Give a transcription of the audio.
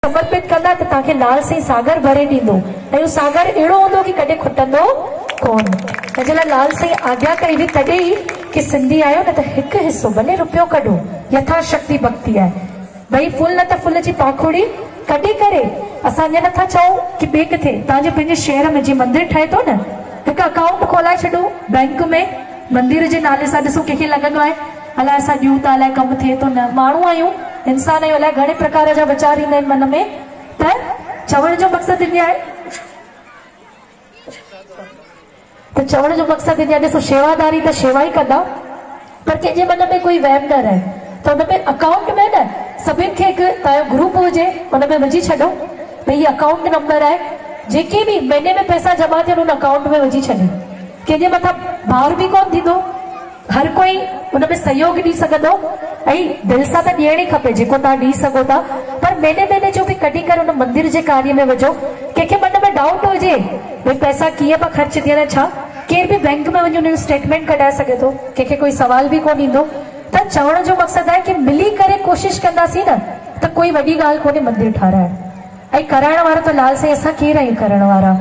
समर्पित कंदा त तव्हांखे लाल साईं सागर भरे ॾींदो ऐं सागर अहिड़ो हूंदो कि कॾहिं खुटंदो कोन। हिन लाइ लाल साईं आज्ञा कई हुई तॾहिं ई कि सिंधी आहियो न त हिकु हिसो भले रुपयो कढो, यथाशक्ति भक्ति आहे भई। फुल न त फुल जी पाखुड़ी कढी करे असां ईअं नथा चऊं कि ॿिए किथे तव्हांजे पंहिंजे शहर में जीअं मंदिर ठहे थो न, हिकु अकाउंट खोलाए छॾो बैंक में मंदिर जे नाले सां। ॾिसो कंहिंखे लॻंदो आहे अलाए असां ॾियूं था, अलाए कमु थिए थो, न माण्हू आहियूं, इंसान आहियूं, अलाए घणे प्रकार जा वीचार ईंदा आहिनि मन में। त चवण जो मक़सदु ईअं आहे, त चवण जो मक़सदु ईअं आहे, ॾिसो शेवादारी त शेवा ई कंदा, पर कंहिंजे मन में कोई वहम न रहे त हुन में अकाउंट में न सभिनि खे हिकु तव्हांजो ग्रुप हुजे, हुन में विझी छॾो भई हीअ अकाउंट नंबर आहे, जेके बि महीने में पैसा जमा थियनि हुन अकाउंट में विझी छॾे। कंहिंजे मथां भार बि कोन थींदो, हर कोई हुन में सहयोग ॾेई सघंदो ऐं दिलि सां त ॾियण ई खपे जेको तव्हां ॾेई सघो था, पर महीने महीने जो बि कढी करे हुन मंदिर जे कार्य में विझो। कंहिंखे मन में डाउट हुजे भई पैसा कीअं पिया ख़र्च थियनि, छा केर बि बैंक में वञी हुनजो स्टेटमेंट कढाए सघे थो, कंहिंखे कोई सवाल बि कोन ईंदो। त चवण जो मक़सदु आहे कि मिली करे कोशिश कंदासीं न त कोई वॾी ॻाल्हि कोन्हे मंदिर ठाराइण, ऐं कराइण वारा त लाल साईं असां केरु आहियूं करण वारा।